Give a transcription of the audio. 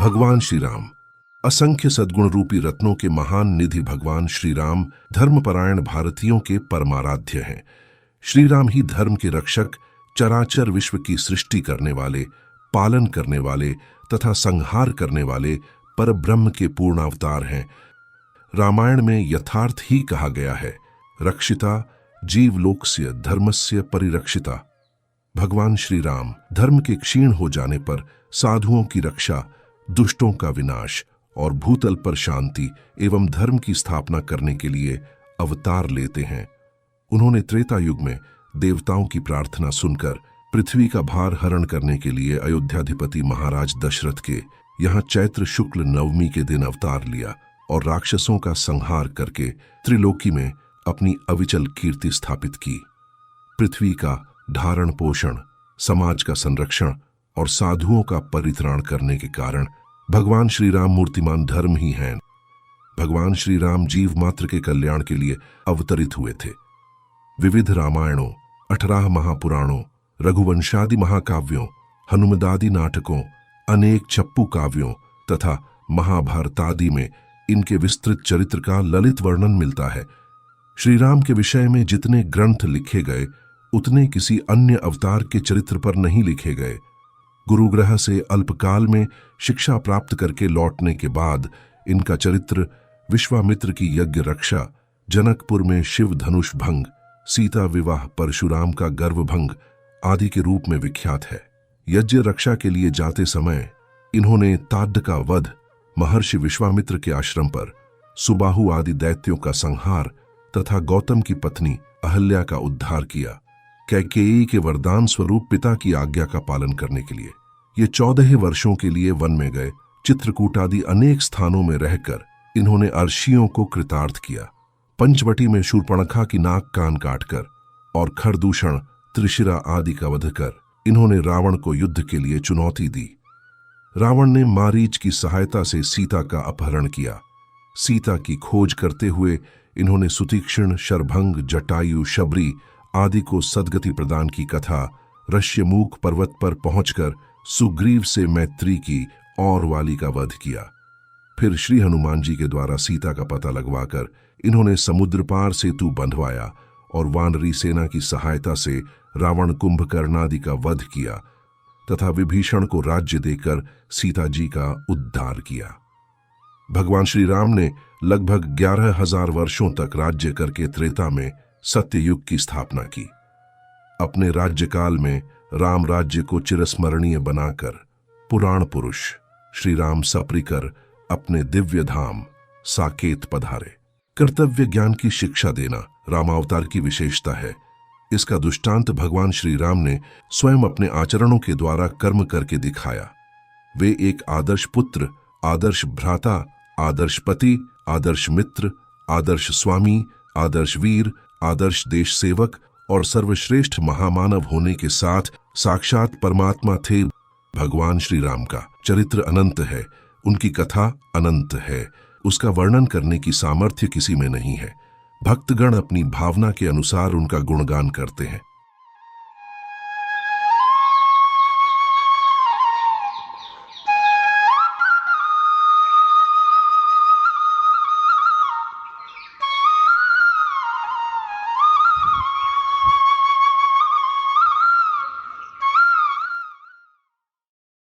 भगवान श्री राम, असंख्य सद्गुण रूपी रत्नों के महान निधि भगवान श्री राम धर्मपरायण भारतीयों के परमाराध्य हैं। श्री राम ही धर्म के रक्षक, चराचर विश्व की सृष्टि करने वाले, पालन करने वाले तथा संहार करने वाले परब्रह्म के पूर्ण अवतार हैं। रामायण में यथार्थ ही कहा गया है, रक्षिता जीवलोकस्य धर्मस्य परिरक्षिता। भगवान श्री राम धर्म के क्षीण हो जाने पर साधुओं की रक्षा, दुष्टों का विनाश और भूतल पर शांति एवं धर्म की स्थापना करने के लिए अवतार लेते हैं। उन्होंने त्रेता युग में देवताओं की प्रार्थना सुनकर पृथ्वी का भार हरण करने के लिए अयोध्याधिपति महाराज दशरथ के यहाँ चैत्र शुक्ल नवमी के दिन अवतार लिया और राक्षसों का संहार करके त्रिलोकी में अपनी अविचल कीर्ति स्थापित की। पृथ्वी का धारण पोषण, समाज का संरक्षण और साधुओं का परित्राण करने के कारण भगवान श्री राम मूर्तिमान धर्म ही हैं। भगवान श्री राम जीव मात्र के कल्याण के लिए अवतरित हुए थे। विविध रामायणों, 18 महापुराणों, रघुवंशादि महाकाव्यों, हनुमदादि नाटकों, अनेक चप्पू काव्यों तथा महाभारतादि में इनके विस्तृत चरित्र का ललित वर्णन मिलता है। श्री राम के विषय में जितने ग्रंथ लिखे गए उतने किसी अन्य अवतार के चरित्र पर नहीं लिखे गए। गुरुग्रह से अल्पकाल में शिक्षा प्राप्त करके लौटने के बाद इनका चरित्र विश्वामित्र की यज्ञ रक्षा, जनकपुर में शिव धनुष भंग, सीता विवाह, परशुराम का गर्व भंग आदि के रूप में विख्यात है। यज्ञ रक्षा के लिए जाते समय इन्होंने ताड्ड का वध, महर्षि विश्वामित्र के आश्रम पर सुबाहु आदि दैत्यों का संहार तथा गौतम की पत्नी अहल्या का उद्धार किया। कैकेयी के वरदान स्वरूप पिता की आज्ञा का पालन करने के लिए ये 14 वर्षों के लिए वन में गए। चित्रकूट आदि अनेक स्थानों में रहकर इन्होंने अर्षियों को कृतार्थ किया। पंचवटी में शूर्पणखा की नाक कान काटकर और खरदूषण, त्रिशिरा आदि का वध कर इन्होंने रावण को युद्ध के लिए चुनौती दी। रावण ने मारीच की सहायता से सीता का अपहरण किया। सीता की खोज करते हुए इन्होंने सुतीक्ष्ण, शरभंग, जटायु, शबरी आदि को सद्गति प्रदान की कथा ऋष्यमूक पर्वत पर पहुंचकर सुग्रीव से मैत्री की और वाली का वध किया। फिर श्री हनुमान जी के द्वारा सीता का पता लगवाकर इन्होंने समुद्र पार सेतु बंधवाया और वानरी सेना की सहायता से रावण, कुंभकर्ण आदि का वध किया तथा विभीषण को राज्य देकर सीता जी का उद्धार किया। भगवान श्री राम ने लगभग 11,000 वर्षों तक राज्य करके त्रेता में सत्ययुग की स्थापना की। अपने राज्यकाल में राम राज्य को चिरस्मरणीय बनाकर पुराण पुरुष श्री राम सपरिकर अपने दिव्य धाम साकेत पधारे। कर्तव्य ज्ञान की शिक्षा देना रामावतार की विशेषता है। इसका दृष्टांत भगवान श्री राम ने स्वयं अपने आचरणों के द्वारा कर्म करके दिखाया। वे एक आदर्श पुत्र, आदर्श भ्राता, आदर्श पति, आदर्श मित्र, आदर्श स्वामी, आदर्श वीर, आदर्श देश सेवक और सर्वश्रेष्ठ महामानव होने के साथ साक्षात परमात्मा थे। भगवान श्री राम का चरित्र अनंत है, उनकी कथा अनंत है, उसका वर्णन करने की सामर्थ्य किसी में नहीं है। भक्तगण अपनी भावना के अनुसार उनका गुणगान करते हैं।